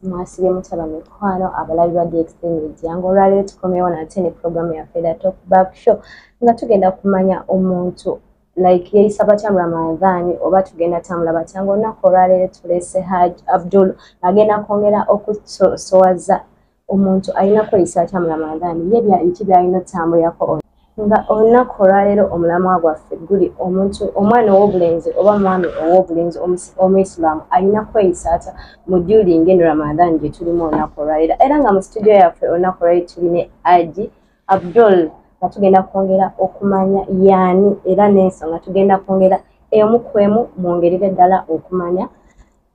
mwasibye mutaba mikwano abalabi ba Extreme Media ngo olwaleero tukomewo nate ne program ya Feda Talk Back Show nga tugenda kumanya omuntu like yeyisa batya mu Ramadhani oba tugenda tambula batya ngo olunaku olwaleero tulese Haj Abdul agenda kwongera okusowaza omuntu alina kweyisa atya mu Ramadhani ye biki byalina tambulirako nga olunaku olwaleero omulamwa gwaffe guli omuntu omwana ow'obulenzi oba mwami ow'obulenzi omuyisiraamu alina kweyisa atya mu during eno Ramadhani gye tulimu olunaku olwaleero era nga mu studio yaffe olunaku olwaleero tuline Haj Abdul nga tugenda kwongera okumanya yaani era n'ensonga tugenda kwongera emu ku emu mu ngeri ddala okumanya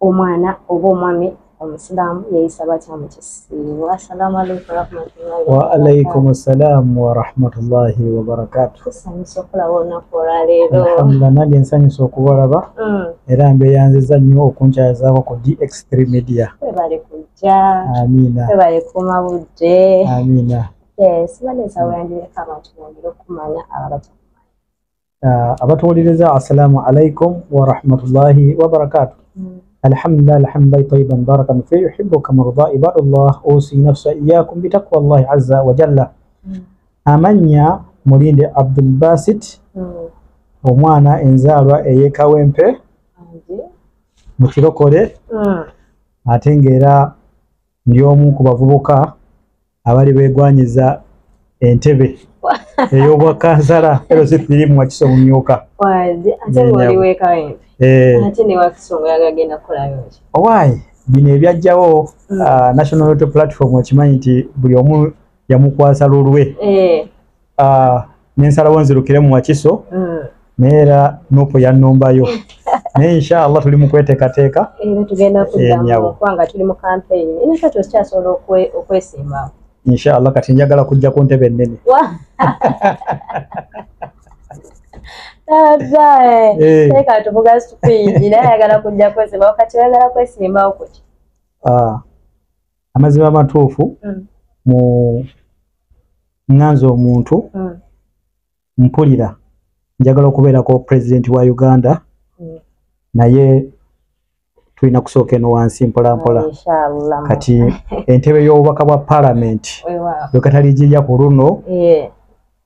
omwana oba omwami omusiraamu yeyisa batya mu kisiibo. Assalamu alaikum warahmatullahi wa alaikum assalam wa rahmatullahi wa barakatuh. Tusanyusa okulaba olunaku olwaleero. Alhamdulillah nange nsanyusa okubalaba era mbeyanziza nnyo okunkyazaako ku Extreme Media. Webale kujja. Amiina. Webale kuuma budde. Amiina. Yes, baleza weyandireko abantu bongere okumanya abatakumanya. Abatuwuliriza assalamu alaikum wa rahmatullahi wa barakatuh. Alhamdulillah alhamdulillahi tayyiban barakan fi yuhibbuka marda ibadallah usi nafsa iyyakum bi taqwallahi azza wa jalla. Amanya Mulinde Abdul Basit omwana enzaalwa ey'Ekawempe mu Kirokole ate ng'era ndi omu ku bavubuka abali beegwanyiza entebe ey'obwakansala LC3 mu Wakiso mu Myuka. Ate ng'oli w'Ekawempe. Ate ne Wakiso ng'agenda kukolayo ki? Owaayi bino ebyajjawo National Unity Platform okimanyi nti buli omu yamukwasa lulwe. N'ensalawo nzirukire mu Wakiso naye era Nuupu yannombayo. Naye inshallah tuli mu kweteekateeka. Era tugenda kuddamu kubanga tuli mu campaign. Era kati okyasobola okwesimbawo. Inshallah kati njagala kujja ku ntebe ennene. Teka tuvuga speed naye ayagala kujja kwesimbawo kati ayagala kwesimbawo kuki? Amazima amatuufu mu nganza omuntu mpulira njagala okubeerako President wa Uganda naye tulina kusooka eno wansi mpola mpola kati entebe y'obubaka bwa Parliament wekatalijirya ku luno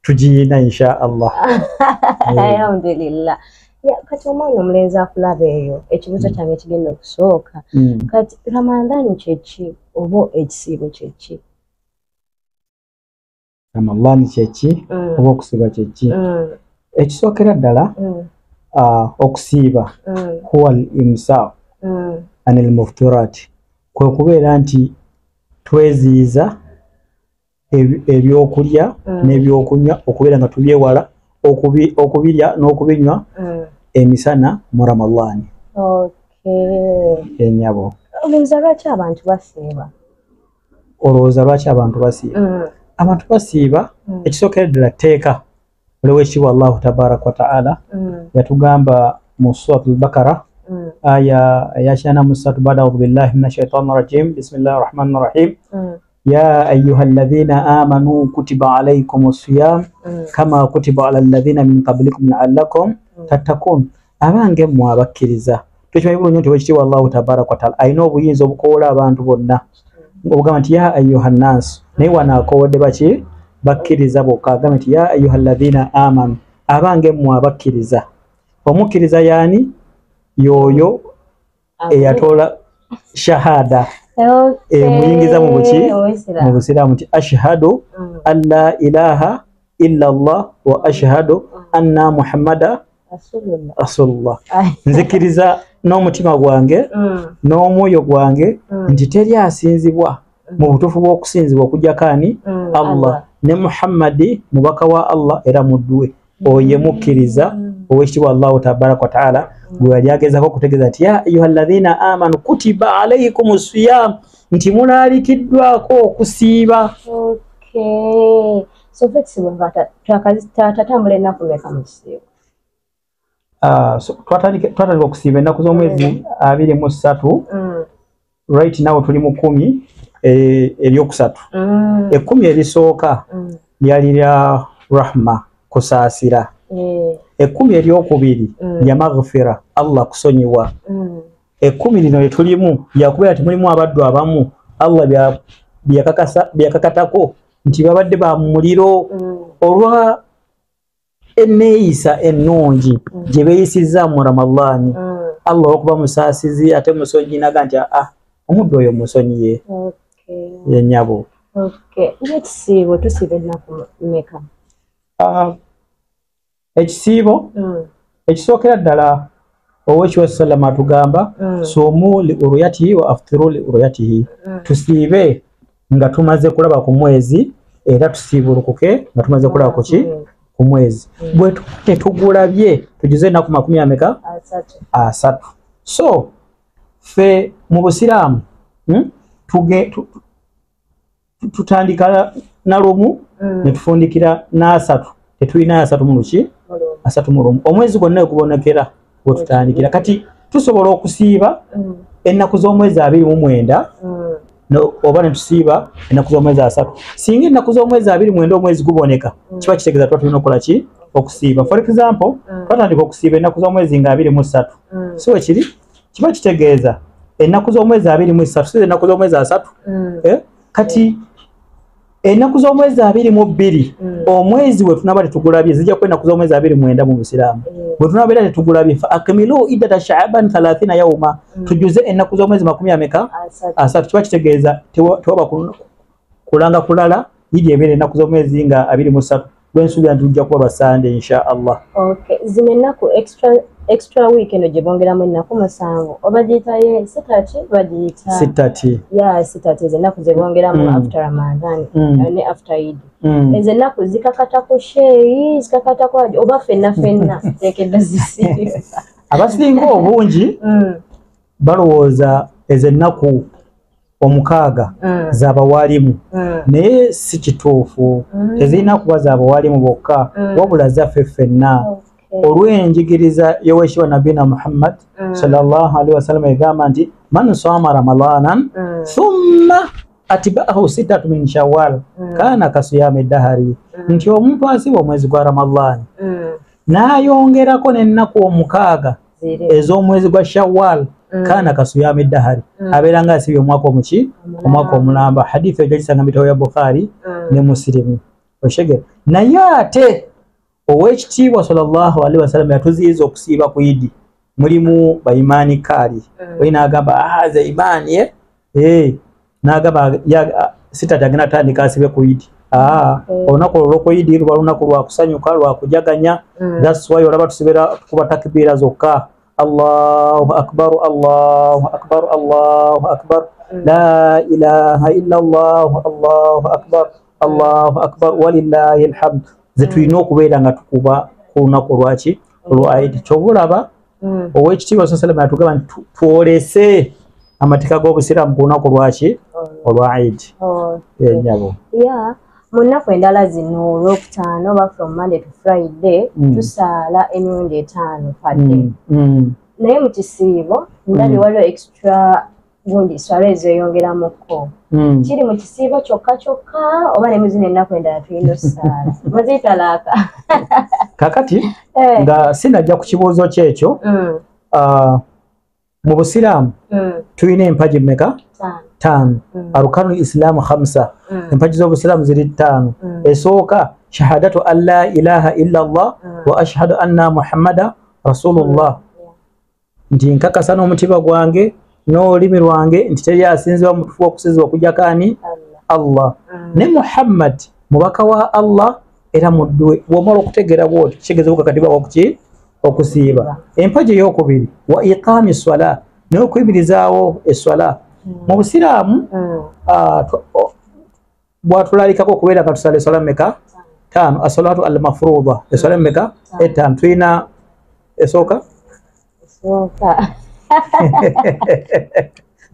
tugiyina inshallah. Alhamdulillah. Kati omwana omulenzi akulaba eyo ekibuuzo kyange kigenda okusooka kati Ramadhani kyeki oba ekisiibo kyeki? Ramadhani kyeki oba okusiiba kyeki? Ekisookera ddala okusiiba huwa al-imsaak anil muftirat kwe kubeera nti tweziiza ebyokulya n'ebyokunywa okubeera nga tubyewala okubirya n'okubinywa emisana mu Ramadhani. Enyabo. Olowooza lwaki abantu basiiba? Olowooza lwaki abantu basiiba? Abantu basiiba ekisookera ddala tteeka olw'ekitiibwa Allahu tabaraka wa ta'ala yatugamba mu Suratul Bakara aya ya 93 baada a'udhu billahi minash shaitani rajim bismillahir rahmanir rahim يا أيها الذين آمنوا كتب عليكم الصيام كما كتب على الذين من قبلكم لعلكم تتقون. Abange mu abakkiriza tukimanyi bulungi nti wekitiibwa Allahu tabaraka wa ta'ala alina obuyinza obukoola abantu bonna obugamba nti ya ayuha nnaasi naye wano akoowodde baki bakkiriza bokka agamba nti ya ayuha alladhina amanu abange mu abakkiriza. Omukkiriza yaani yoyo eyatoola shahada muyingiza mu buki mu busiraamu nti ashhadu an la ilaha illa Allah wa ashhadu anna Muhammada rasulullah. Nzikiriza n'omutima gwange n'omwoyo gwange nti teri asinzibwa mu butuufu bw'okusinzibwa okujjako ani Allah ne Muhammadi mubaka wa Allah era mudduwe oye mukkiriza ow'ekitiibwa Allahu tabaraka wa ta'ala gwe yali agezaako okutegeeza nti ya ayuha alladhina amanu kutiba alaykum siyam nti mulalikiddwako okusiiba. So flexible tatambula ennaku mmeka mu kisiibo? Twatandika okusiiba ennaku z'omwezi 23 right now tuli mu 10 eryokusatu. 10 erisooka lyali lya rahma kusaasira. 10 eryokubiri lya maghfira Allah kusonyiwa. ekumi lino lyetulimu yakubeera temulimu abaddu abamu Allah byakakatako nti babadde ba muliro olwa enneeyisa ennungi gye beeyisizza mu Ramadhaani Allah okuba musaasizi ate musonyi naga nti omuddu oyo musonyiye yennyabo. Ekisiibo tusiba ennaku mmeka? Ekisiibo ekisookera ddala Owekitiibwa Sallama atugamba suumu li uruyatihi wa aftiru li uruyatihi, tusiibe nga tumaze kulaba ku mwezi era tusiibulukuke nga tumaze kulaba ku mwezi. Bwe tetugulabye tugize ennaku 30. So ffe mu Busiraamu tutandika na lumu ne tufundikira n'asatu, tetulina asatu mu luki asatu mu lumu. Omwezi gwonna okubonekera bwe tutandikira kati tusobola okusiiba ennaku z'omwezi 29 oba ne tusiiba ennaku z'omwezi 3. Singa ennaku z'omwezi 29 omwezi guboneka kiba kitegeeza tuba tulina okukola ki? Okusiiba. For example twatandika okusiiba ennaku z'omwezi nga 23 so ekiri kiba kitegeeza ennaku z'omwezi 23 so ennaku z'omwezi 3 kati ennaku z'omwezi 22 omwezi we tunaba tetugulabye zijja ku ennaku z'omwezi 29 mu Busiraamu. Bwe tunaba era tetugulabye fa akmilu iddata Sha'ban 30 yawma, tujuze ennaku z'omwezi 30 kiba kitegeeza tewaba kulanga kulala yidi ebeera ennaku z'omwezi nga 23 gwensuubira nti tujja kuba basande insha Allah. Zino ennaku extra weekend gye bongeramu ennaku 7 oba giyita sitati bagiyita sitati ennaku ze bongeramu after Ramadan ne after Eid. Ezo ennaku zikakata ku sheeyi zikakata ku oba fenna tekedde zisiiba. Abasinga obungi balowooza ezo ennaku 6 z'abawalimu naye si kituufu, tezirina kuba z'abawalimu bokka wabula zaffe ffenna. Olw'enjigiriza y'Oweekitiibwa Nabina Muhammad sallallahu alaihi wasallam egamba nti man saama ramadanan thumma atba'ahu 6 min shawwal kana kasiyami dahari, nti omuntu asiba omwezi gwa Ramadhan n'ayongerako n'ennaku 6 ez'omwezi gwa Shawwal kana kasiyami dahari abeera nga asibye omwaka omulamba. Hadithi eyo gisanga mu bitabo bya Bukhari ne Muslim. Oshege naye ate Oweekitiibwa sallallahu alaihi wasallam yatuziyiza okusiiba ku Idi. Mulimu bayimaani kaali olina agamba ze imaani n'agamba sitati agenda atandika asibe ku Idi. Olunaku olw'oku Idi luba lunaku lwa kusanyuka lwa kujaganya. That's why olaba tusibira kuba takbiira zokka. Allahu akbar Allahu akbar Allahu akbar la ilaha illa Allah Allahu akbar walillahi alhamd. Zetulina okubeera nga tukuba ku lunaku lwaki olwa Eid. Kyobulaba Oweekitiibwa sallallahu alaihi wasallam atugamba twolese amateeka g'Obusiraamu ku lunaku lwaki olwa Eid. Yennyabo mu nnaku endala zino olwokutaano oba from Monday to Friday tusaala emirundi 5 padde. Naye mu kisiibo ndabye waliwo extra gundi swala ezeyongeramuko. Kiri mu kisiibo kyokka oba ne muzina ennaku endala tulina osaala muzitalaaka. Kakati nga sinajja ku kibuuzo kyekyo mu Busiraamu tulina empaji mmeka? 5. Arukanu Islaamu 5. Empaji z'Obusiraamu ziri 5. Esooka shahadatu an la ilaha illa Allah wa ashhadu anna Muhammada Rasulullah, nti nkakasa n'omutima gwange n'olulimi lwange nti teri asinzibwa mu tufu okusizibwa okujjako ani? Allah. Ne Muhammad mubaka wa Allah era muddu. Bw'omala okutegeera bw'oti kitegeeza okukatibwa okusiiba. Empaji ey'okubiri wa iqaami swala, n'okuyimirizaawo eswala. Mu Busiraamu bwatulalikako okubeera nga tusala eswala mmeka? 5. As-salatu al-mafruuda, eswala mmeka? 5. Tulina esooka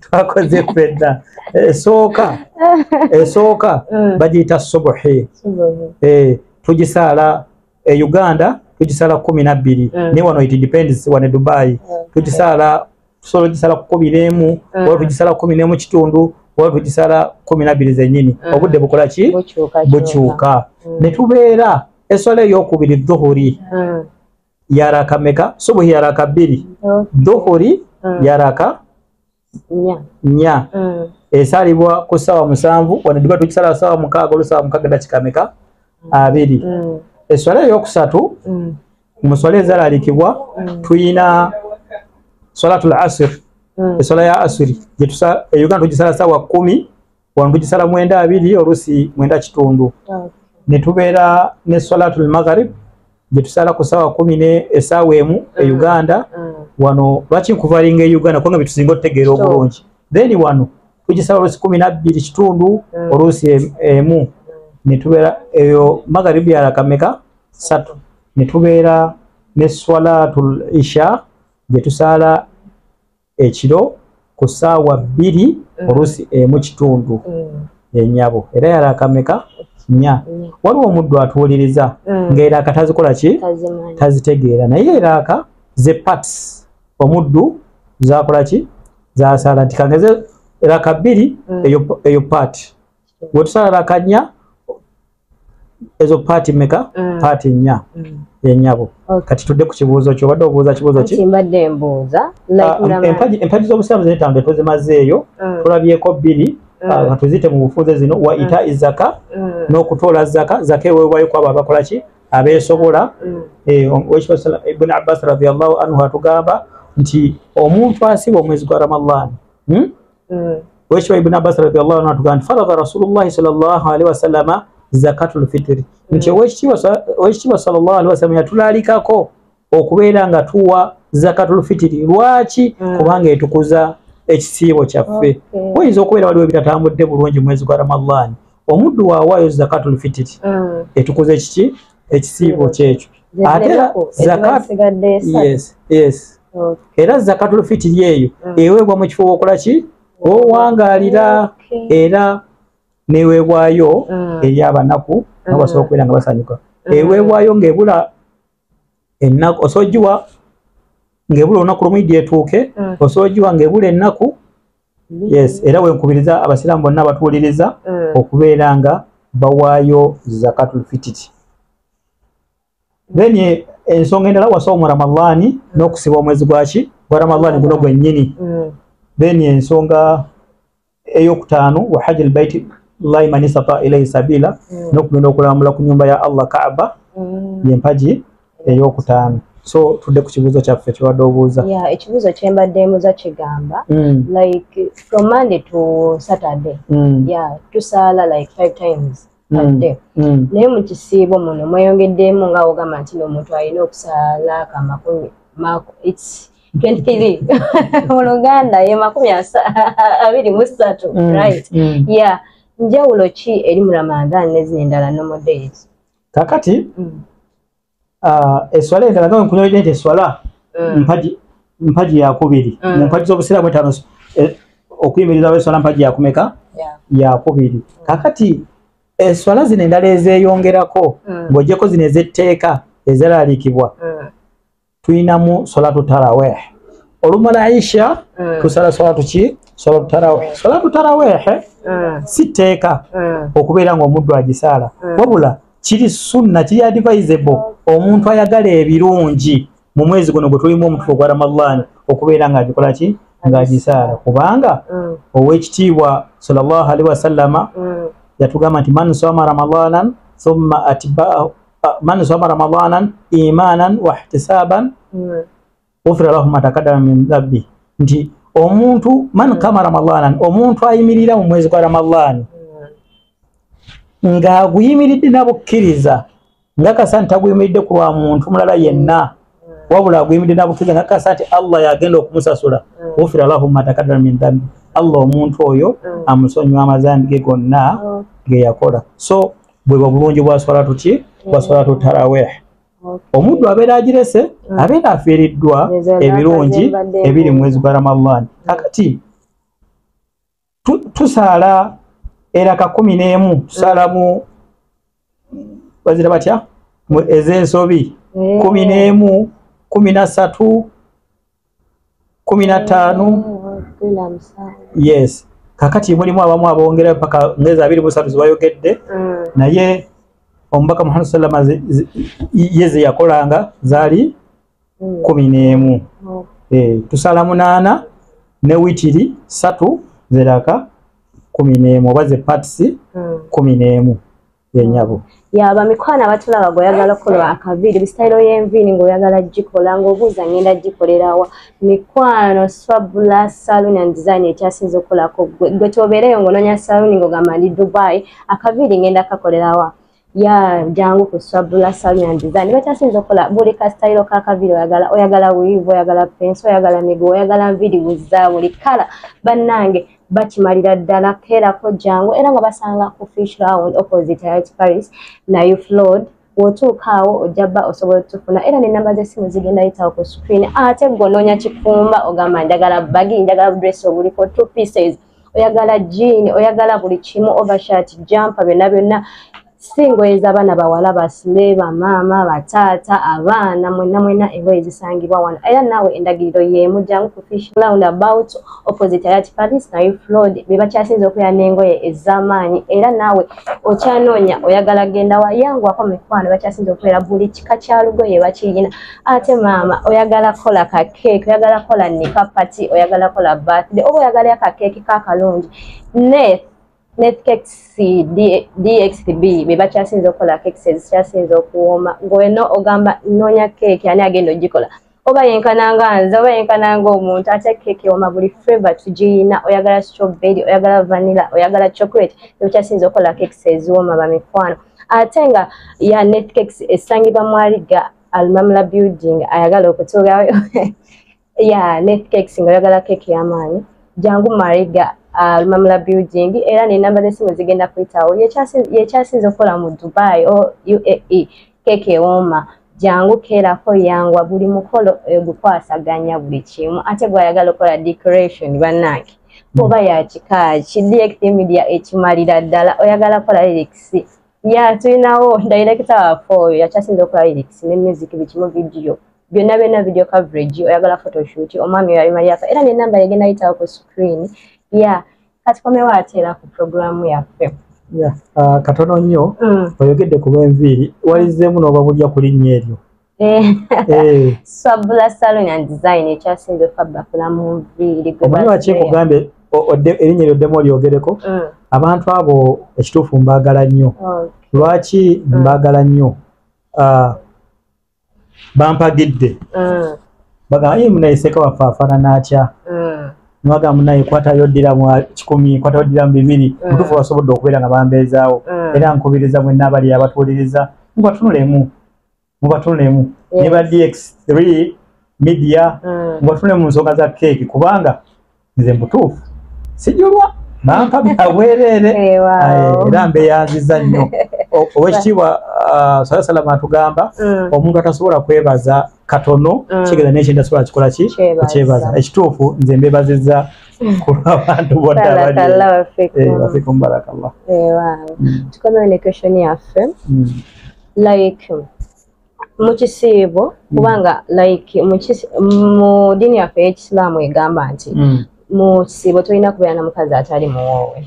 twakoze ffenna esooka bagiyita subuhi. Tugisaala Uganda tugisaala 12 ne wano it depends wane Dubai tugisaala tusobola tugisala 11 oba tugisala 11 kitundu oba tugisala 12 zennyini. Obudde bukola ki? Bukyuka. Ne tubeera eswala ey'okubiri dhuhuri yaraka meka? Subuhi yaraka 2, dhuhuri yaraka nya esalibwa ku ssaawa 7 wano diba tukisala ssaawa 6 olusawa 6 dakika meka 2 eswala eyokusatu muswala ezalalikibwa tuyina salatul asr eswala ya asri jetusa Uganda tugisala ssaawa 10 wano tugisala 9:2 olusi 9:00 netubeera ne salatul maghrib jetusala ku ssaawa 10 essaawa emu Uganda wano lwaki nkuvalinga Uganda kubanga bitusinga otegeera obulungi then wano tugisala olusi 12:00 olusi emu netubeera eyo maghrib yarakameka 3 netubeera ne swalatul isha jetusala ekiro ku ssaawa 2 olusi emu kitundu enyabo era yarakameka 4 waliwo omuddu atuwuliriza ng'era akatazikola ki tazitegeera naye era aka ze parts omuddu zakola ki zasala nti kangeze raka 2 eyo part wetusala raka 4 ezo part meka part 4 enyabo kati tudde ku kibuuzo kyo wadde obuuza kibuuzo ki mbadde mbuuza empaji z'obusiraamu zenetambule tuzimazeeyo tulabyeko 2 tuzite mu bufuuze zino wa ita izaka n'okutoola zaka eweebwayo kwabo abakola ki abeesobola Ibn Abbas radiyallahu anhu atugamba nti omuntu asiba omwezi gwa Ramadhan wekitiibwa Ibn Abbas radiyallahu anhu atugamba nti faradha Rasulullahi sallallahu alaihi wasallam zakatul fitri nti owekitiibwa sallallahu alaihi wasallam yatulaalikako okubeera nga tuwa zakatul fitri lwaki kubanga etukuza ekisiibo kyaffe oyinza okubeera waliwo ebitatambudde bulungi mwezi gwa Ramadhan omuddu waawaayo zakatul fitri etukuza ekiki ekisiibo kyekyo ate era zakatul fitri eyo eweebwa mu kifo okola ki owangaalira era neweebwayo eri abanaku nabasobola okubeera nga basanyuka eweebwayo ng'ebula ennaku osobola ng'ebula olunaku lumu etuuke osobola ng'ebula ennaku era wenkubiriza abasiraamu bonna abatuwuliriza okubeera nga bawaayo zakatul fitri then ensonga endala wasawmu Ramadhani n'okusiba omwezi gwaki gwa Ramadhani guno gwennyini then ensonga eyokutaano wa hajjul baiti llahi man istata ilayhi sabila n'okugenda okulambula ku nyumba ya Allah Kaaba y'empaji eyokutaano so tudde ku kibuuzo kyaffe kyewadde obuuza ekibuuzo kyembaddeemuza kigamba like from Monday to Saturday tusaala like 5 times a day naye mu kisiibo muno mweyongeddemu nga ogamba nti n'omuntu alina okusaala kamakumi it's 23 mu Luganda ye 23 right njawulo ki eri mu Ramadhan n'ezino endala normal days kakati eswala endala nga wenkunyolera nti eswala mpaji yakubiri mu mpaji z'obusiraamu etaano okuyimiriza eswala mpaji yakumeka yakubiri kakati eswala zino endala ezeeyongerako ng'ogyeko zino ez'etteeka ezalaalikibwa tuyinamu solatu tarawih olumala isha tusala solatu ki solatu tarawih solatu tarawih si tteeka okubeera ng'omuddu agisaala wabula kiri sunna kiri advisable omuntu ayagala ebirungi mu mwezi guno gwe tulimu omutufu gwa Ramadhan okubeera ng'agikola ki ng'agisaala kubanga owekitiibwa sallallahu alaihi wasallama yatugamba nti man sama Ramadhanan thumma atba'ahu man sama Ramadhanan imanan wa ihtisaban ghufira lahu ma taqaddama min dhanbi nti omuntu man kama Ramadhanan omuntu ayimirira mu mwezi gwa Ramadhan nga aguyimiridde nabukkiriza nga kasanta aguyimiridde ku lwa muntu mulala yenna wabula aguyimiridde nabukkiriza nga kasanta Allah yagenda okumusasula ghufira lahu ma taqaddama min dhanbi Allah omuntu oyo amusonyiwa amazambi ge gonna ge yakola so bwe bulungi bwa swalatu ki bwa swalatu tarawih omuddu abeera agirese abeera afiiriddwa ebirungi ebiri mu mwezi gwa Ramadhan kakati tusaala eraka 11 tusaalamu bazira batya ez'ensobi 11 13 15 yes kakati mulimu abamu abongera paka ngezi 23 zibayogedde naye omubaka Muhammad sallallahu alaihi wasallam yeze yakolanga zaali 11 tusala 8 ne witiri 3 zeraka 11 oba ze patsi 11 yenyabo yaba mikwana batulaba goyagala kola akaviri bistailo y'envini ngoyagala gikola ngobuuza ngenda gikolerawa mikwano Swabula Salon and Design ekyasinze okolako gwe tobeereyo ngononya salon ngogamba ndi Dubai akaviri ngenda kakolerawa ya jangu ku Swabula Salon and Design bakyasinze okola buli ka style ka kaviri oyagala weave oyagala pencil oyagala migo oyagala nviri wuzza buli kala bannange bakimalira ddala kerako jangu era nga basanga ku Fish Round opposite Hyatt Paris na you flood wotuukaawo ojjaba osobola tufuna era n'ennamba z'essimu zigenda yitawo ku screen ate gononya kifumba ogamba njagala bagi njagala dress obuliko 2 pieces oyagala jean oyagala buli kimu overshirt jumper byonna singoyeza abaana bawala basile bamaama bataata abaana mwena engoye zisangibwa wano era naawe endagiriro y'emu jangu ku Fish Round about opposite Hyatt Paris na you flood be bakyasinze okubeera n'engoye ez'amaanyi era naawe okyanoonya oyagala genda wayangwako mikwano bakyasinze okubeera buli kika kya lugoye bakiyina ate maama oyagala kola ka cake oyagala kola nika party oyagala kola birthday oba oyagala aka cake kakalungi Netcakes DXB be bakyasinze okola cakes kyasinze okuwooma ngweno ogamba nonya cake ani agenda ogikola oba yenkananga nze oba yenkananga omuntu ate cake oma buli flavor tugiyina oyagala strawberry oyagala vanilla oyagala chocolate be bakyasinze okola cakes eziwooma bamikwano ate nga ya Netcakes esangibwa mwaliga Almamla building ayagala okutuugayo ya Netcakes nga oyagala cake y'amaanyi jangu mariga Almamla building era n'ennamba z'essimu zigenda kuyitawo yekyasinze okukola mu Dubai o UAE keke ewooma jangu keerako yangwa buli mukolo gukwasaganya buli kimu ate gwayagala okukola decoration bannange oba yakikaaki Direct Media ekimalira ddala oyagala kola lyrics ya tulinawo director waffe oyo yakyasinze okukola lyrics ne music bikimu video byonna video coverage oyagala photoshoot omwami oyo alimalirako era n'ennamba yegenda yitawo ku screen ya katikomewo ateera ku programu yaffe katono nnyo oyogedde ku lw'enviiri walizeemu n'obabulya ku linnya eryo Swabula Salon and Design ekyasinze okukabakula mu nviiri omanyi waki nkugambe erinnya eryo ddemu olyogereko abantu abo ekituufu mbaagala nnyo lwaki mbaagala nnyo bampagidde bagamba munayiseka waffe afaanana atya nwaga munaye kwatayo ddira mu 10 kwatayo ddira mu 2 mutuufu basobodde okubeera nga bambeezaawo era nkubiriza mwenna abali abatuwuliriza mubatunulemu ne ba DX3 media mubatunule mu nsonga za keeki kubanga nze mutuufu sijulwa bampa byabwereere era mbeeyanziza nnyo owekitiibwa salasalama atugamba omuntu atasobola kwebaza katono kigeza n'ekintu tasobola kikola ki okyebaza ekituufu nze mbeebazizza kulw'abantu bonna bafikum barakallah tukomewo ne question yaffe like mu kisiibo kubanga like mu ddiini yaffe ey'ekisiraamu egamba nti mu kisiibo tolina kubeera na mukazi atali muwoowe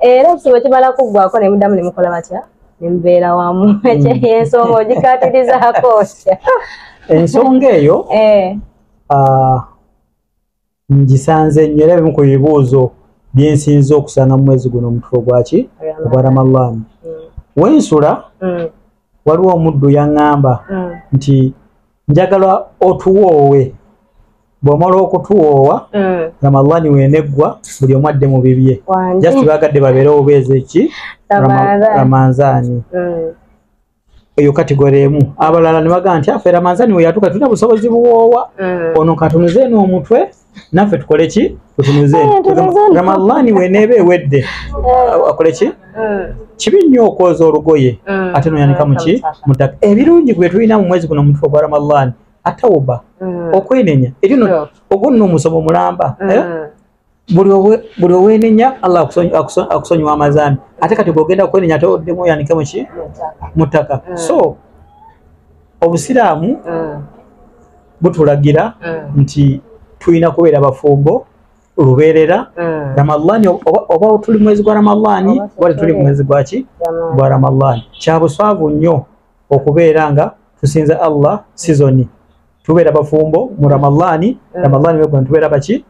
era ekisiibo kimala kuggwako ne muddamu ne mukola batya ne mubeera wamu ensonga ogikatirizaako otya ensonga eyo ngisanze nnyo era bimu ku bibuuzo byensinze okusanga mu mwezi guno omutulo gwaki ogwa Ramadhan wensula waliwo omuddu yaŋŋamba nti njagala otuwoowe bw'omala okutuwoowa Ramadhan weneggwa buli omu adde mu bibye just baagadde babeerewo beeza eki Ramadhan eyo kategori emu abalala ne bagamba nti affe Ramadhan we yatuuka tulina busobozi buwoowa ono katunuze n'omutwe naffe tukole ki tutunuze Ramadhan weneeba ewedde akole ki kibi nnyo okwoza olugoye ate noyanika muki mutaka ebirungi gwe tulina mu mwezi guno omutufu gwa Ramadhan atawuba okwenenya erino ogunno omusomo mulamba buli owenenya Allah akusonyiwa amazambi ate kati gogenda okwenenya ate oddemu oyanike muki mutaka so obusiraamu butulagira nti tulina kubeera bafumbo lubeerera Ramadhan oba tuli mwezi gwa Ramadhan wali tuli mwezi gwaki gwa Ramadhan kya buswavu nnyo okubeera nga tusinza Allah season tubeera bafumbo mu Ramadhani webwe tubeera baki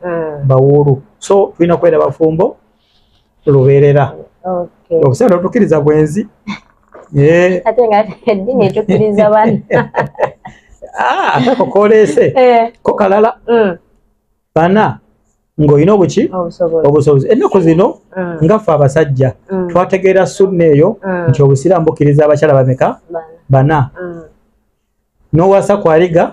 bawuru so tulina kwera bafumbo lubeerera okusala otukiriza bwenzi ate nga eddiini etukiriza bana atako kolese ko kalala bana ng'olina obusobozi ennaku zino ngaffe abasajja twategeera sunna eyo nti obusiraamu bukkiriza abakyala bameka bana n'owasa kwaliga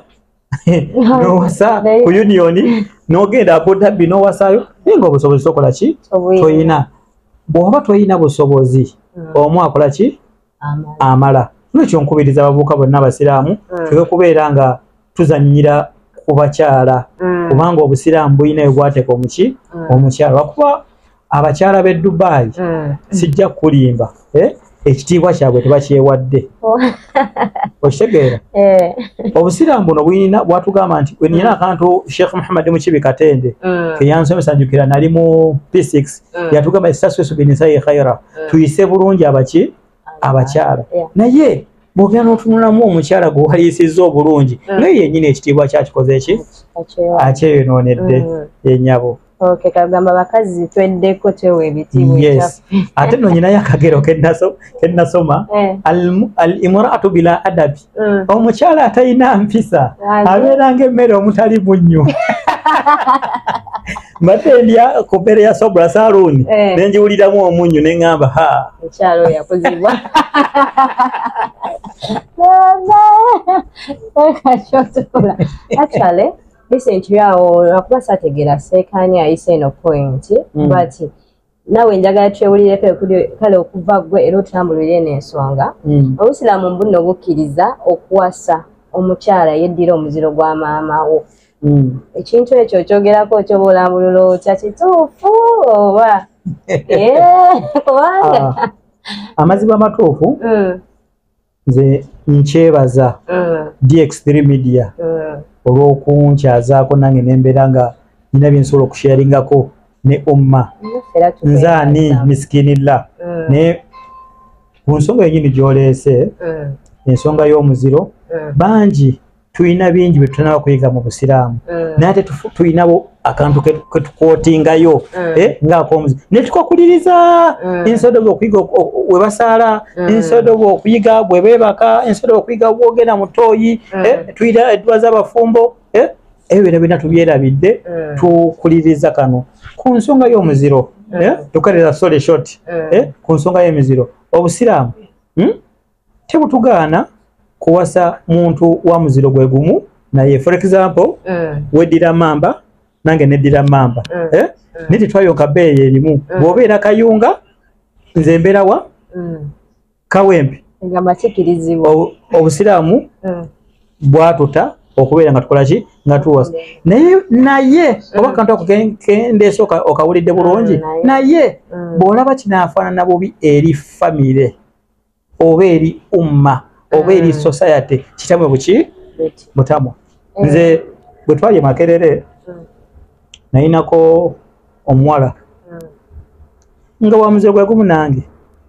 n'owasa ku unioni n'ogenda Abu Dhabi n'owasaayo naye ng'obusobozi tokola ki toyina bw'oba toyina busobozi omu akola ki amala lwekyo nkubiriza abavubuka bonna abasiraamu tuwe kubeera nga tuzannyira ku bakyala kubanga obusiraamu bulina we bwateeka omukyala lwakuba abakyala b'e Dubai sijja kulimba ekitiibwa kyabwe tebakyewadde okitegeera obusiraamu buno bwatugamba nti we nina akantu Sheikh Muhammad Mukibi Katende keyansomesa njukira nali mu P6 yatugamba istaswesu binisayi khaira tuyise bulungi abakyala naye bwogera n'otunulamu omukyala gwe waliisizza obulungi naye yennyini ekitiibwa kyakikoze eki akyeyonoonedde yennyabo kagamba bakazi tweddeko twewa ebitiibwa ate no nyinayo akagero kennasoma al imraatu bila adabi omukyala atalina mpisa abeera ng'emmere omutali munnyo mbadde ndya ku mmere ya Sobra Saloon ne ngiwuliramu omunnyo ne ŋŋamba mukyala oyo yakuzibwa actually recently akuba saategeera seekaani ayise eno point but nawe njagala twewulireko kale okuva gwe era otambulire eno ensonga obusiraamu mbuno bukkiriza okuwasa omukyala yeddira omuziro gwa maama wo ekintu ekyo kyogerako kyoba olambulula otya kituufu oba kubanga amazima amatuufu nze nkyebaza DX3 Media olw'okunkyazaako nange nembeera nga nina byensobola okusharingako ne umma nzaani miskiinillah naye ku nsonga yennyini gy'oleese ensonga y'omuziro bangi tulina bingi bye tutanaba kuyiga mu busiraamu naye ate tulinabo akantu ke tukootingayo ng'ak'omuziro ne tukakuliriza instead of okuyiga we basaala instead of okuyiga bwe beebaka instead of okuyiga bwogenda mu ttooyi tuyita eddwa z'abafumbo ebyo byonna tubyerabidde tukuliriza kano ku nsonga y'omuziro tukalira sole short ku nsonga y'emiziro obusiraamu tebutugaana kuwasa muntu wa muziro gwe gumu naye for example weddira mamba nange neddira mamba naye tetwayonka bbeeyi erimu bw'obeera kayunga nze mbeera wa kawempe obusiraamu bwatuta okubeera nga tukola ki nga tuwasa naye oba kantu ako kendeesa okawulidde bulungi naye bw'olaba kinaafaanana bubi eri famire oba eri umma oba eri society kitamwe buki mutamwa nze bwe twali Makerere nayinako omuwala nga wa muziro gwe gumu nange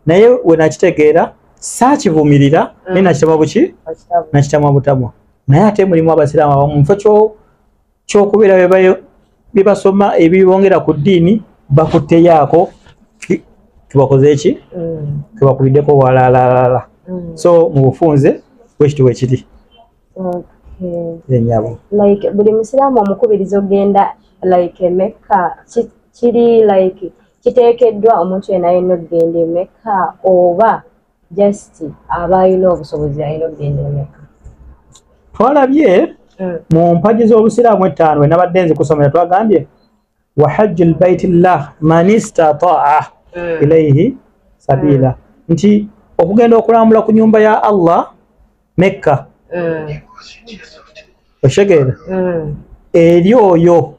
naye we nakitegeera saakivumirira naye nakitama buki nakitamwa butamwa naye ate mulimu abasiraamu abamu mufo ky'okubeera bye basoma ebibongera ku ddiini bakutteyaako kibakoze eki kibakuliddeko walalala so mu bufunze bwekiti wekiri enyabo like buli musiraamu omukubiriza ogenda like Mecca kiri like kiteekeddwa omuntu yenna yenna okugenda Mecca oba just aba alina obusobozi alina okugenda Mecca twalabye mu mpagi z'obusiraamu ettaano we nabadde nze kusomera twagambye wa hajji lbaitillah man istataa ilaihi sabila nti okugenda okulambula ku nyumba ya Allah Mecca oshegeera eri oyo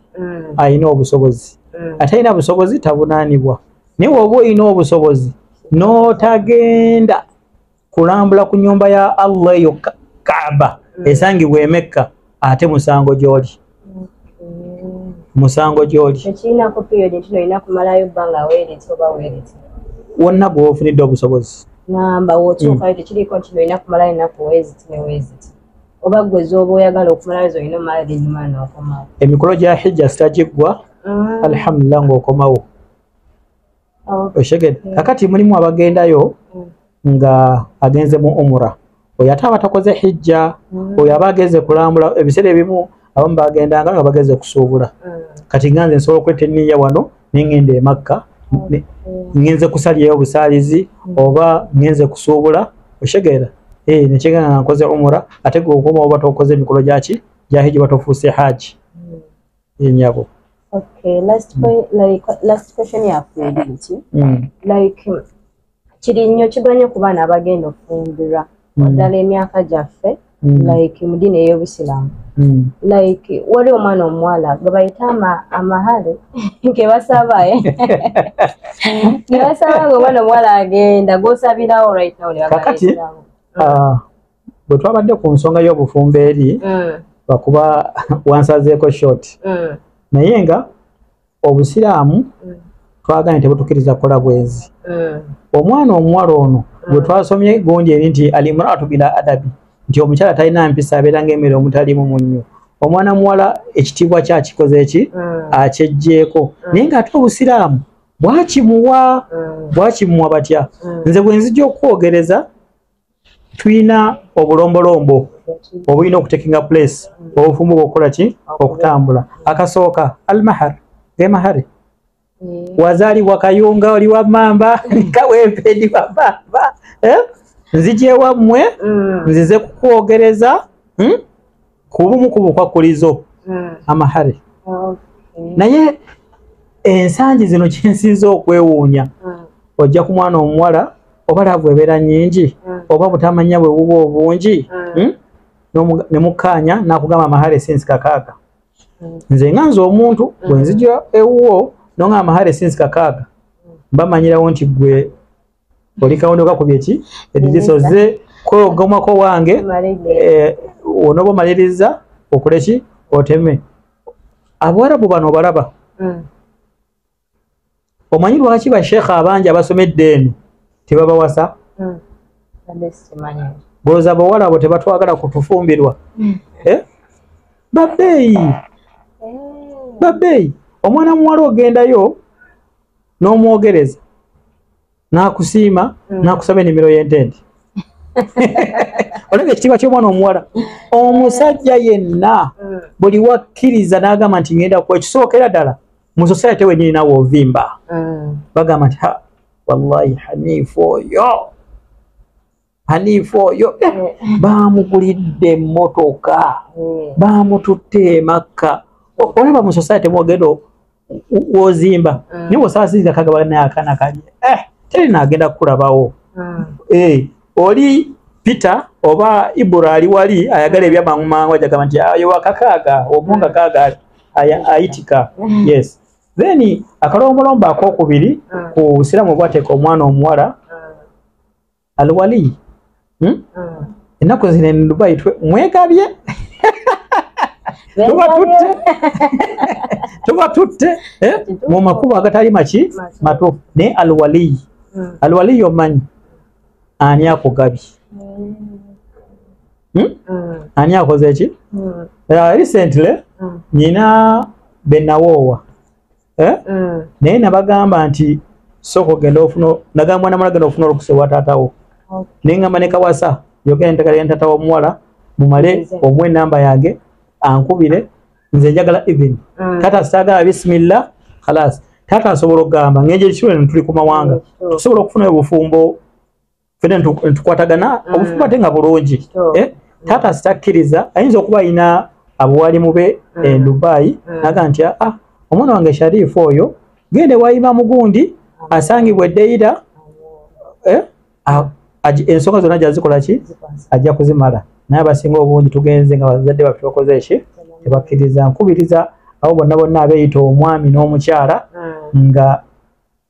alina obusobozi atalina busobozi tabunaanibwa naye woba olina obusobozi n'otagenda kulambula ku nyumba ya Allah eyo Kaaba esangibwa e Mecca ate musango gy'oli tekirinako period nti olina kumalayo bbanga weereti oba weereti wonna gwe ofunidde obusobozi namba wokyukayo tekiriko nti olina kumalayo ennaku weeziti ne weeziti oba gwe z'oba oyagala okumalayo zolina omala enyuma n'okomawo. Emikolo gya hijja sitagiggwa alhamdulillah ng'okomawo. Oshegedde kakati mulimu abagendayo nga agenze mu umura, oyo ate abatakoze hijja, oyo aba agenze kulambula. Ebiseera ebimu abamu bagendanga nga bageze kusuubula. Kati nganze nsobola okwetta enniya wano n'engenda e Makka, ngenze kusalirayo obusaalizi oba ngenze kusuubula. Oshegera nekyeganga nga nkoze umura, ate gwe okoma oba tokoze emikolo gyaki gya hijja batofuuse haji yenyabo. Okay, last question yaffe nti like kiri nnyo kiganye ku baana abagenda okufumbirwa ddala emyaka gyaffe like mu ddiini ey'Obusiraamu. Like wali omwana omuwala gwe bayita amahale ke basaba ne basaba nga omwana omuwala agenda gw'osabirawo right now. Kakati bwe twabadde ku nsonga y'obufumbo eri bakuba wansazeeko short, naye nga Obusiraamu twaganye tebutukiriza kukola bwezi. Omwana omuwala ono gwe twasomye gundi eri nti al-imraatu bila adabi, nti omukyala talina mpisa abeera ng'emmere omutalimu munnyo. Omwana muwala ekitiibwa kyakikoze eki akyeggyeko, naye ng'ate Obusiraamu bwakimuwa batya. Nze bwe nzija okwogereza tulina obulombolombo obulina okutekinga place obufumbo bw'okukola ki okutambula. Akasooka al-mahar, mahari wazaalibwa kayunga oli wa mamba kawempendi wa baba nzije wammwe nzize kukwogereza kubumu ku bukwakulizo amahari. Naye ensangi zino kyensinza okwewuunya, ojja ku mwana omuwala oba laavu ebeera nnyingi oba butamanya bwe buba obungi ne mukkaanya n'akugamba amahari sinsi kakaaga. Nze nga nze omuntu bwe nzija ewuwo nonga amahari sinsi kakaaga mbamanyirawo nti gwe oli kawondo kakubye ki edigisoze kwegomako wange onoba omaliriza okole ki oteme. Abawarabu bano obalaba, omanyi lwaki basheekha abangi abasomedde eno tebabawasa? Boloza abawala abo tebatwagala kutufumbirwa babbeeyi. Omwana muwala ogendayo n'omwogereza n'akusiima n'akusaba ennimiro y'entende. Olabye ekitiibwa ky'omwana omuwala. Omusajja yenna buli wakkiriza n'agamba nti ngenda ku ekisookera ddala mu society wennyini naawe ovimba, bagamba nti wallahi Hanifu oyo baamugulidde emmotoka baamututte e Makka. Olaba mu society mwogenda wozimba niwe osaasiriza kagaba naye akaana kalye teri naagenda kukulabawo. Oli Peter oba Ibura ali wali ayagala ebyamangumangu ajagamba nti ayo wakakaaga omunga kaaga ayitika. Yes, then akalombolombo akokubiri ku Busiraamu bwateeka omwana omuwala alwali. Ennaku zino e Dubai mwegabye tubatutte mu makubo agatali matuufu. Naye alwali omanyi ani akugabye? Ani akoze ki? Recently nina benawoowa naye nabagamba nti sooka ogenda ofuna, nagamba mwana mwana genda ofuna olukusa ewa taatawo. Nengamba ne Kawasa yogera ntegala ntata omuwala mumale omwe enamba yange ankubire nze njagala even tata sitagala bismillah khalas. Tata asobola okugamba ngenje ekiro tuli ku mawanga tusobola okufuna obufumbo fene ntukwatagana obufumbo ate nga bulungi. Tata sitakkiriza ayinza okuba ayina abuwalimu be e Dubai naga nti omwana wange Sharifu oyo gende wayima mugundi asangibwe Deira ensonga zonna gyazikola ki ajja kuzimala. Naye abasinga obungi tugenze nga bazadde baffe bakoze eki tebakkiriza. Nkubiriza abo bonna abeeyita omwami n'omukyala nga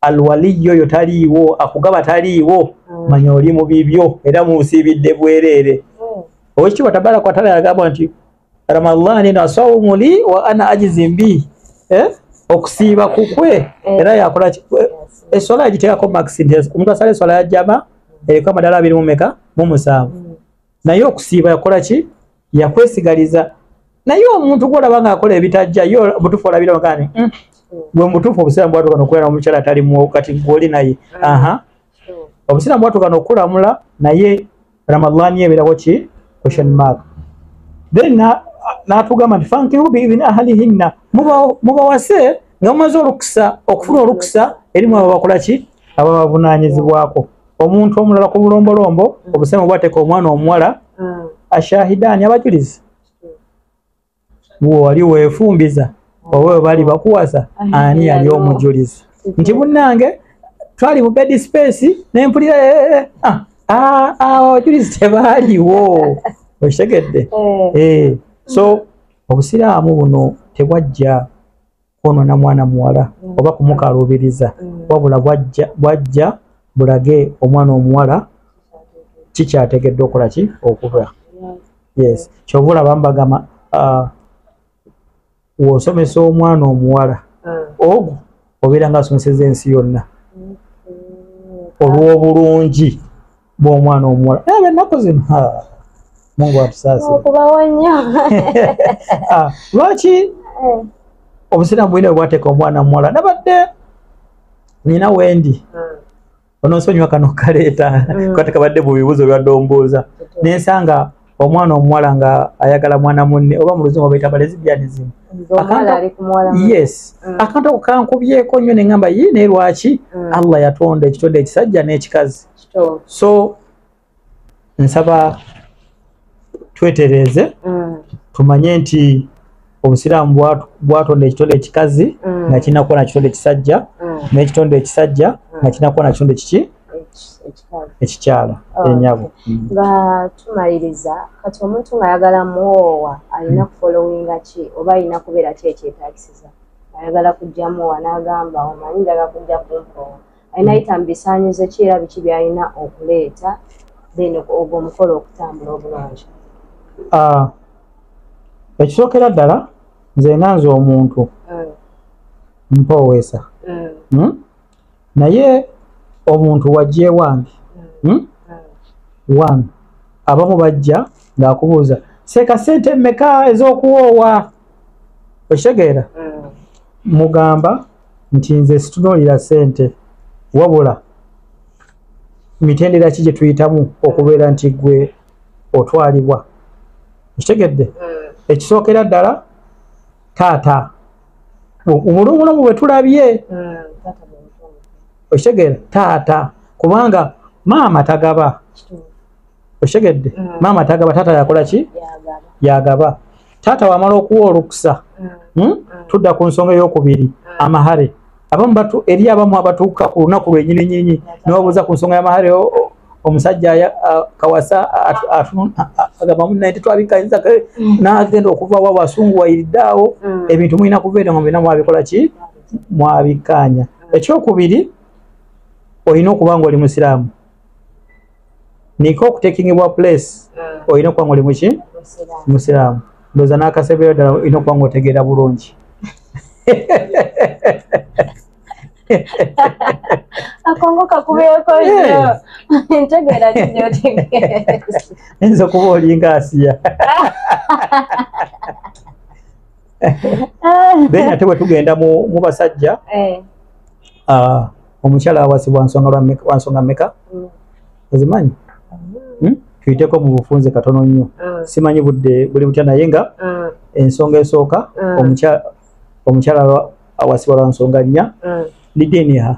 alwaliyo oyo taliiwo akugaba taliiwo manya oli mu bibyo era musiibidde bwereere. Owekitiibwa Tabaraka wa Taala yagamba nti Ramadhaani nasawmu li wa ana ajizi mbi. Okusiiba kukwe era yakola essola yagiteekako maxi. Omuntu asala essola ya jama eriko amadala 27 naye okusiiba yakola ki yakwesigaliza naye omuntu gwolaba nga akola ebitajja yo butufu olabira makani gwe mutufu obusiramu bwatu kano okulera omukyala atali mu kati gwoli naye obusiramu bwatu kano okulamula naye Ramadhani ebeerawo ki question mark then natugamba nti fankihu biidhni ahlihinna mubawase nga mumaze olukisa okufuna olukisa erimu abo bakola ki abo bavunaanyizibwako omuntu omulala ku bulombolombo obusiramu bwateeka omwana omuwala ashahidani abajulizi wali weefumbiza oba bali bakuwasa ani yali omujulizi nti munnange twali mu bed space nempulira abajulizi tebaaliwo okitegedde so obusiraamu buno tebwajja kwonoona mwana muwala oba kumukaluubiriza wabula bwajja bulage omwana omuwala kikyategedde okola ki okuba yes kyova olaba mbagamba w'osomesa omwana omuwala ogwo obeera nga asomeseza ensi yonna olw'obulungi bw'omwana omuwala ennaku zino Mungu atusaasire lwaki obusiraamu bwina bwateeka omwana muwala nabadde nina wendi onoosonywa kano kaleeta kati kabadde mu bibuuzo byadde ombuuza nensanga omwana omuwala nga ayagala mwana munne oba mu luzungu baita lesbianism yes akantu ako kankubyeko nnyo ne ngamba ye naye lwaki Allah yatonda ekitonde ekisajja n'ekikazi so nsaba twetereze tumanye nti obusiraamu bwatonda ekitonde ekikazi nga kirina kuba na kitonde ekisajja n'ekitonde ekisajja nga kirina kuba na kitonde kiki ekikyala enyavu nga tumaliriza kati omuntu ng'ayagala muwoowa alina kufolowinga ki oba alina kubeera ki ekyetaagisiza ayagala kujja muwoowa n'agamba omanyi njagala kujja kumpoowa alina yita mu bisaanyizo ki era biki by'alina okuleeta then ogwo omukolo okutambula obulungi ekisookera ddala nze nganze omuntu mpooweesa naye omuntu wajja ewange one abamu bajja ng'akubuuza seeka sente mmeka ez'okuwoowa okitegeera mugamba nti nze situnuulira sente wabula mitendera ki gye tuyitamu okubeera nti gwe otwalibwa okitegedde ekisookera ddala taata omulumulumu bwe tulabye okitegera taata kubanga maama tagaba okitegedde maama tagaba taata yakola ki yagaba taata wamala okuwa olukusa tudda ku nsonga ey'okubiri amahare abamu eri abamu abatuuka ku lunaku lwenyininyinyi nibabuuza ku nsonga y'amahare omusajja kawasa agamba munnaye tetwabikanyisa n'agenda okuva wa wasunguwayiridde awo ebintu mulina kubeera nga mulina mwabikola ki mwabikanya ekyokubiri olina okuba nga oli musiraamu niko okutekingibwa place olina okuba nga oli muki musiraamu ndooza n'akasebeero ddala olina okuba nga otegeera bulungi akongo kakubeeko nnyo ntegeera kigyotegeera nza okuba olinga Asiya then ate bwe tugenda mu basajja omukyala awasibwa wansonga mmeka ozimanyi tuyiteko mu bufunze katono nnyo simanyi budde buli butya naye nga ensonga esooka omukyala awasibwa lwa nsonga nnya lidiiniha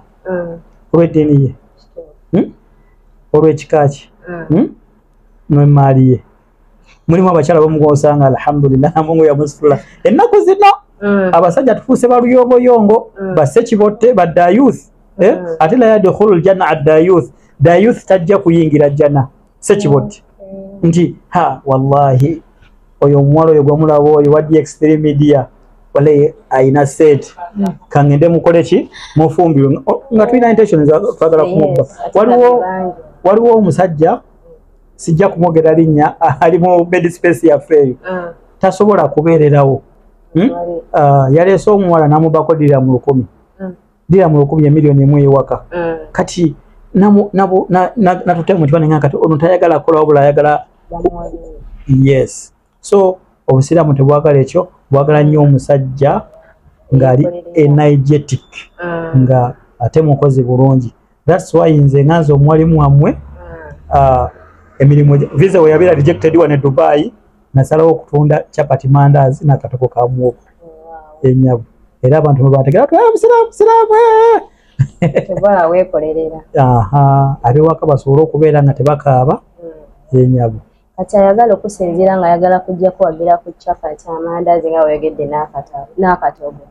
olw'eddiini ye olw'ekika ki n'emaali ye mulimu abakyala bamugosanga alhamdulillah Mungu yamusitula ennaku zino abasajja tufuuse baluyongoyongo basekibotte baddayuth ate la yadkhulu aljanna addayuth dayuth tajja kuyingira jjana sekibotte nti wallahi oyo omuwala oyo gwamulaba oyo wa DX3 media wale aina set kangende mukole ki mufumbirwe nga tulina intentions twagala kumubba waliwo omusajja sijja kumwogera linnya ali mu bed space yaffe tasobola kubeererawo yaleese omuwala n'amubako dira mu 1,000 emiliyoni emu ewaka kati natutemu nti banenga kati ono tayagala kola wabula ayagala yes So obusiraamu tebwagala ekyo, bwagala nnyo omusajja ng'ali energetic nga ate mukozi bulungi. That's why nze nganze omwalimu wammwe emirimu visa we yabira rejected wane Dubai, nasalawo okutunda chapati mandazi n'akatoko ka muwogo enyabu, era abantu babategera musiraamu tebala weekolerera abewaka basobola okubeera nga tebakaaba enyabu. kati ayagala okusinziira nga ayagala kujja kuwagira ku chapati amandazi nga weyogedde n'akatogo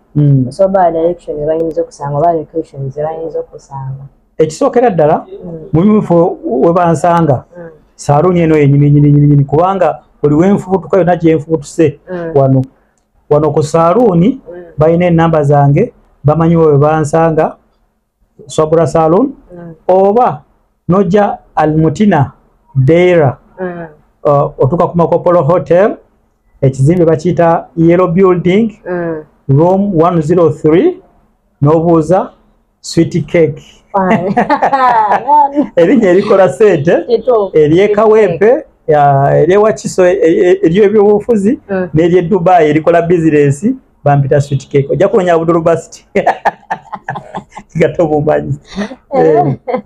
osobola direction bayinza okusanga oba location bayinza okusanga. Ekisookera ddala mu bifo we bansanga saaluni eno yenyini kubanga buli wenfubutuka yonna gyenfubutuse wano ku saaluni balina enamba zange, bamanyi we bansanga Swabura Salon oba nojja Almutina Deira otuka ku Makopolo Hotel, ekizimbe bakiyita Yellow Building room 103 n'obuuza Sweet Cake erinnya erikola sente ery'ekawempe eryewakiso ery'ebyobufuzi n'ery'e Dubai erikola bizinesi bampita Sweet Cake. Ojja kunonya Abdul Basit gato bumanyi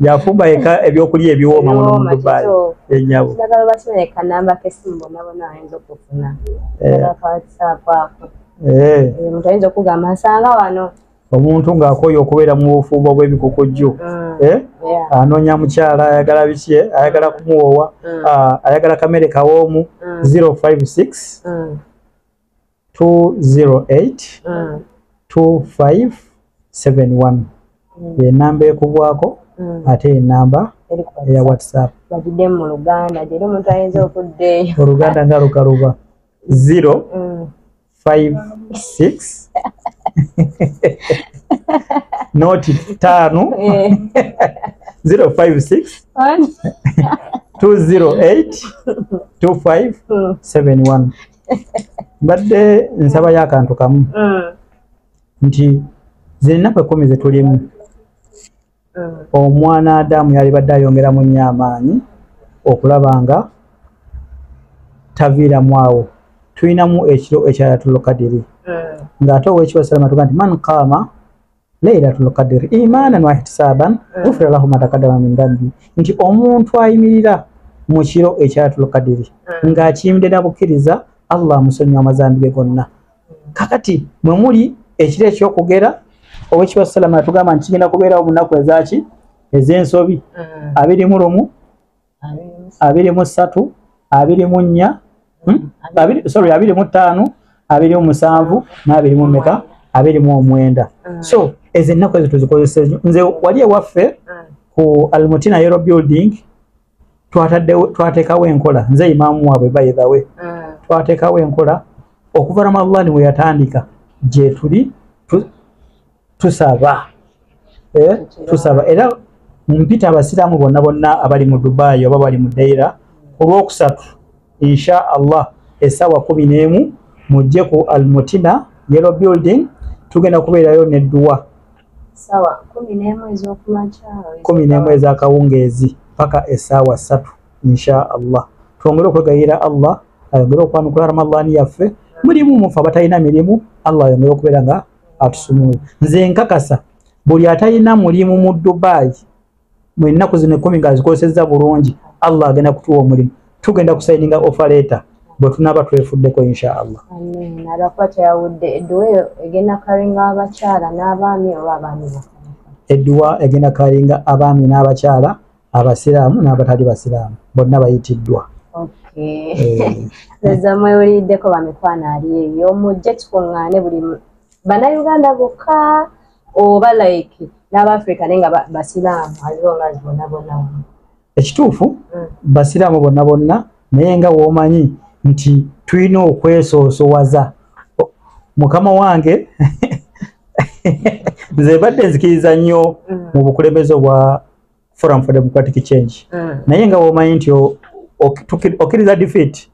yafumba eka ebyokulya ebiwooma mu Dubai enyabu. Ndagala basome kanamba kesimu bonna ayinza okufuna WhatsApp ako omuntu ayinza okugamba asanga wano omuntu ng'akooye okubeera mu bufumbo bw'ebikukujju anoonya mukyala ayagala biki ayagala kumuwoowa ayagala kamere kawoomu 056 208 2571 enamba ekubwako ate enamba eya WhatsApp bagidde mu Luganda jeri omuntu ayinza okuddeeyo Oluganda nga lukaluba 056 noti 5 056 208 2571 mbadde nsaba y'akantu kamu nti zinnaku 10 zetulimu omwana Adamu yali badde ayongeramu nnyo amaanyi okulaba nga taviiramu awo. Tulinamu ekiro ekyayatul Qadiri ng'ate ow'ekitiibwa Salama tuga nti man qaama laylatul qadri imanan wa ihtisaban ghufira lahu ma taqaddama min dhanbi, nti omuntu ayimirira mu kiro ekyayatul Qadiri ng'akiyimiridde na bukkiriza Allah amusonyiwa amazambi ge gonna. Kakati mwe muli ekiro ekyokugera ow'ekitiibwa Salama tugamba nti kigenda kubeerawo mu nnaku ezaki ez'ensobi 21 23 24 25 27 n'abiri mu mwenda. So ezo ennaku ezo tuzikozesa. Nze wali ewaffe ku Almutina Yellow Building twateekawo enkola, nze imaamu waabwe by the way twateekawo enkola okuva Ramadhan we yatandika gye tuli tusaba era mpita abasiraamu bonna abali mu Dubai oba bali mu Deira ku Lwokusatu insha Allah essaawa 11 mujje ku Almutina Yellow Building tugenda kubeerayo n'edduwa sawa 11 ez'okumakya 11 ez'akawungeezi paka essaawa 3 insha Allah. Twongere okwegayira Allah ayongere okwanukula Ramadhan yaffe mulimu mufa batalina mirimu Allah ayongere okubeera nga atusumula. Nze nkakasa buli atalina mulimu mu Dubai mu ennaku zino 10 ng'azikozesezza bulungi Allah agenda kutuwa omulimu, tugenda kusayininga offer letter bwe tunaaba twefuddeko insha Allah. Amen. Abakwata yawudde edduwa egenda kalinga abakyala n'abaami oba abaami edduwa egenda kalinga abaami n'abakyala abasiraamu n'abatali basiraamu bonna bayitiddwa. Nza mwewuliddeko bamikwano ali eyo mujje tukuŋŋaane buli bannayuganda bokka oba like n'Abafrika naye nga basiraamu aliwo nga bonna. Ekituufu basiraamu bonna naye nga w'omanyi nti tulina okwesoosowaza. Mukama wange nze badde nzikiriza nnyo mu bukulembeze bwa Forum for Democratic Change naye nga w'omanyi nti okkiriza defeat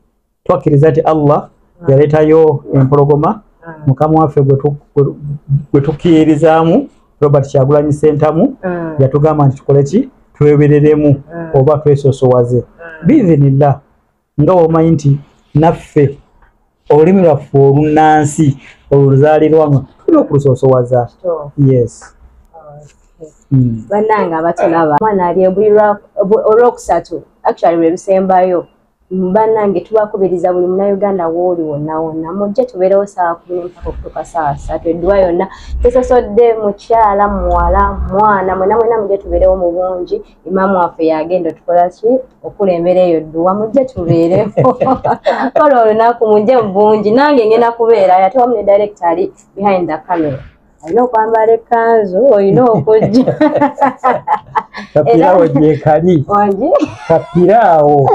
twakkiriza nti Allah yaleetayo empologoma mukama waffe gwe tukkirizaamu Robert Kyagulanyi Ssentamu yatugamba nti tukole ki twebereremu oba twesoosowaze biizinillah nga w'omanyi nti naffe olulimi lwaffe olunnansi oluzaalirwamu tulina okulusoosowaza. Yes. Bannange abatolaba mwana ali olwokusatu actually lwe lusembayo bannange tubakubiriza buli munnayuganda wooli wonna wonna mujje tubeerewo ssaawa 10 mpaka okutuuka ssaawa 3 eddwa yonna tesosodde mukyala muwala mwana mwena mujje tubeerewo mu bungi. Imaamu waffe yagenda tukola ki okulembera eyo dduwa mujje tubeerewo kola olunaku mujje mu bungi nange ngenda kubeera ate wamu ne director ali behind the camera alina okwambala ekkanzu olina okujja kapiraawo gyekali kapiraawo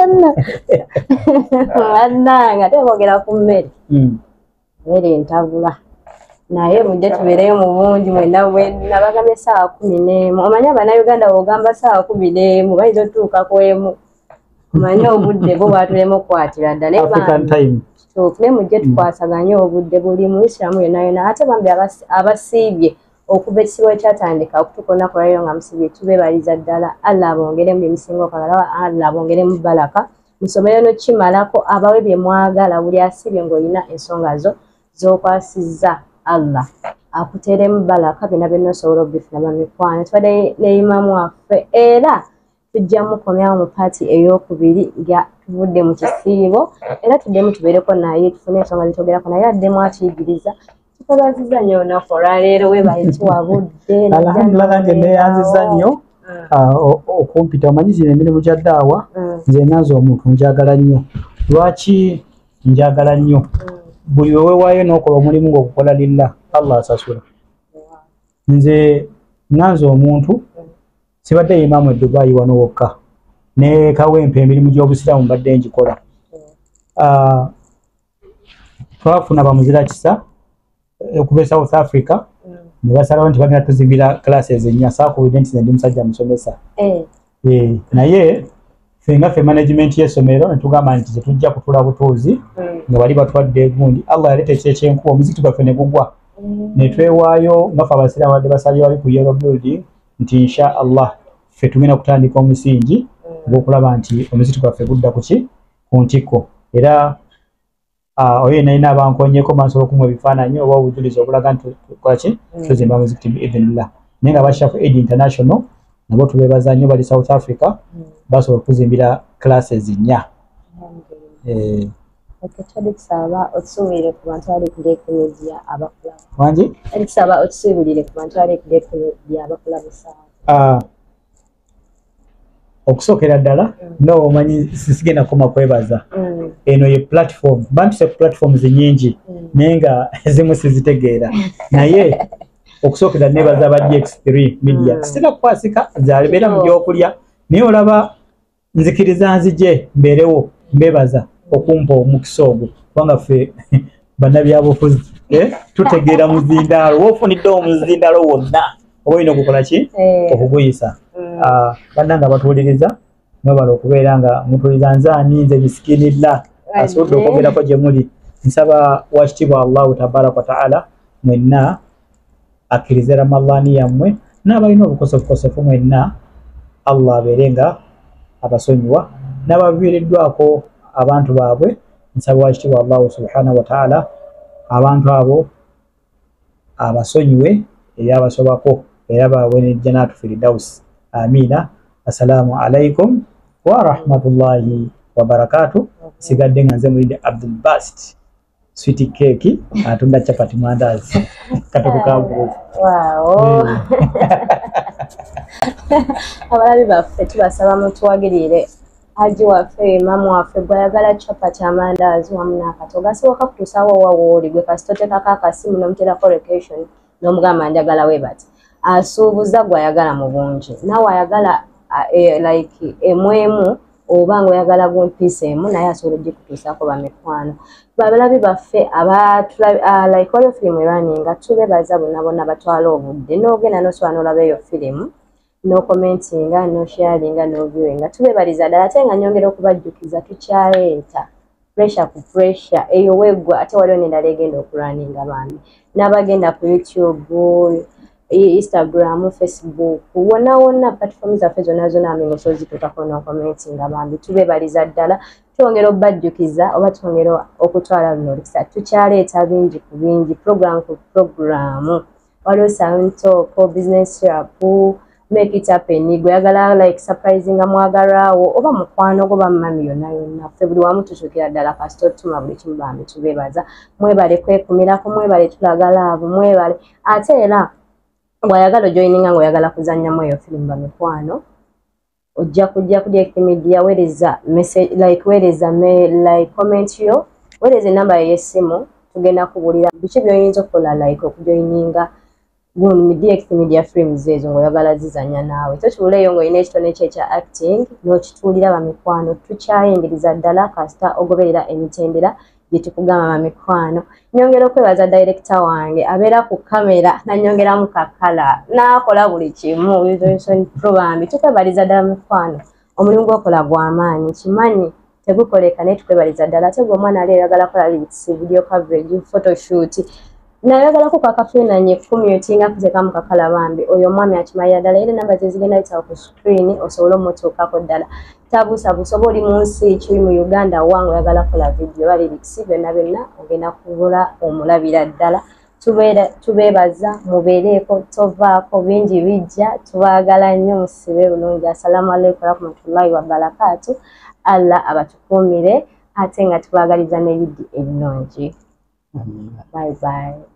bannanga tekwogera ku mmere mmere entabula naye mujje tubeereyo mu bungi mwena bwenna bagambye essaawa 11 omanye abannayuganda bw'ogamba ssaawa 11 bayinza otutuuka ku emu omanye obudde bo bwatulema okukwatira ddala ne mujje tukwasaganye obudde buli muisiramu yonna yonna ate bambi abasiibye okuva ekisibo ekyatandika okutuuka olunaku lwaleero nga musiibye tubeebaliza ddala Allah abongeremu byemusinga okwagala Allah abongeremu balaka musomere nokimalako abawe bye mwagala buli asiibye ng'olina ensonga zo z'okwasizza Allah akuteeremu balaka byonna byonna osobola okubifuna bamikwano tubadde ne imaamu waffe era tujja mukomyawo mu paati ey'okubiri nga tuvudde mu kisiibo era tuddemu tubeereko naye tufune ensonga zitwogerako naye addemu akiyigiriza tukobaziza nnyo olunaku olwaleero weebaye tuwabudde alhamdulillah nange neeyanziza nnyo okumpita omanyi zino emirimu gya ddaawa nze nanze omuntu njagala nnyo lwaki njagala nnyo buli wewewaayo n'okola omulimu ng'okukola lillah Allah asasula nze nanze omuntu sibadde imaamu Dubai wano wokka ne kawempe emirimu gy'obusiraamu mbadde ngikola twafuna bamuzira kisa okuva South Africa ne basalawo nti bagenda tuzimbira classes ennya saakubidde nti ndi musajja musomesa naye fenga fe management y'essomero ne tugamba nti tetujja kutula butuuzi nga bali batwadde gundi Allah yaleeta ekyekyenkuba omuzikiti gwaffe ne gugwa ne twewaayo nga ffe abasiraamu badde basalye wali ku Yellow Building nti insha Allah ffe tugenda kutandika omusingi gw'okulaba nti omuzikiti gwaffe gudda ku ntikko era oyo nalina abankonyeeko bansobola okumuwa ebifaananyi oba obujulizi obulaga nti tukola ki tuzimba omuzikiti biidhinillah naye nga bashafu Aid International nabo tubeebaza nnyo bali South Africa basobola okuzimbira classes nnya. Tusaba otusuubulire ku bantu bali ku leekemedia abakulaba wangi tusaba otusuubulire ku bantu bali ku leekemedia abakulaba ssaawa okusookera ddala noomanyi sisigenda kukoma kwebaza eno ye platform bampise ku platforms nnyingi naye nga ezimu sizitegeera naye okusookera nebaza aba DX3 media sitera kukwasika zabeera mu byokulya naye olaba nzikiriza nzije mbeerewo mbebaza okumpa omukisa ogwo kubanga ffe bannabyabufuzi tutegeera muzindaalo wofunidde omuzindaalo wonna oba olina okukola ki okuguyisa bannanga batuwuliriza mwebala okubeera nga mutuwuliriza nzaani nze misikinillah asobodde okwogerako gye muli nsaba wakitiibwa Allahu tabaraka wataala mwenna akkirize Ramadhaani yammwe n'abalina obukosefukosefu mwenna Allah abeere nga abasonyiwa n'abaviiriddwako abantu baabwe nsaba wakitiibwa Allahu subhanahu wataala abantu abo abasonyiwe eri abasobako era baabwe ne Jannatul Firdausi amina. Assalamu alaikum wa rahmatullahi wa barakatuh. Sigadde nga nze mulinde Abdul Basit sweet cake atunda chapati mandazi katoko kabuzi. Wow. Abalabi baffe tubasaba mutuwagirire haji waffe mamu waffe gwayagala chapati amandazi wamu n'akato gasoboka kutusaawo wawooli gwe kasitotekako akasimu n'omuterako location n'omugamba njagala webati asuubuza gwayagala mu bungi nawe ayagala like emwemu oba ng'oyagala gumpiisa emu naye asobola ogikutuusaako bamikwano babalabi baffe like waliyo firimu erwaninga tubebaza bonna bonna batwala obudde n'ogenda n'osobola n'olaba eyo firimu n'okomentinga n'osharinga n'oviewinga tubebaliza ddala ate nga nyongera okubajjukiza tukyaleeta pressure ku pressure eyo weggwa ate waliwo n'endala egenda okulwaninga bambi n'abagenda ku YouTube Instagram, Facebook, wonna platforms zaffe zonna amengo so zituukako n'okomentinga bambi tubebaliza ddala twongera obbajjukiza oba twongera okutwala luno olukisa tukyaleeta bingi ku bingi program ku programu waliwo Santoko business shop make it happen gwe yagala like surprising mwagalwawo oba mukwano goba mami yonna yonna ffe buli wamu tukyukira ddala kasito tuma buli kimu bambi tubeebaza mwebale kwekumirako mwebale tulagala abo mwebale ate era bw'ayagala ojoininga ng'oyagala kuzannyamu eyo firimu bamikwano ojja kujja ku direct media weereza message like weereza like comment yo weereza enamba y'essimu tugenda kubulira biki by'oyinza okukola like okujoininga direct media frames ezo ng'oyagala zizannya naawe totuuleeyo ng'olina ekitone kye ekya acting n'okituulira bamikwano tukyayingiriza ddala kasita ogoberera emitendera gye tukugamba bamikwano nyongera okwebaza director wange abeera ku kamera nanyongeramu kakala n'akola buli kimu visualization program tukwebaliza ddala mikwano omulimu gw'okola gw'amaanyi kimanyi tegukoleka naye tukwebaliza ddala ate gwe omwana ali ayagala kola lyrics video coverage photoshoot nayagalako kwakafunanye kumyutinga kuzekamu kakala bambi oyo omwami akimalira ddala era namba ze zigenda yitawo ku screen osobole omutuukako ddala tabuusabuusa oba oli mu nsi kiri mu Uganda wange oyagala kola video oba lyrics byonna byonna ogenda kubula omulabira ddala tubeebaza mubeereeko tovaako bingi bijja tubaagala nnyo musibe bulungi assalamu alaikum warahmatullahi wabarakatu Allah abatukuumire ate nga tubaagaliza n'ebiddi ebirungi bye bye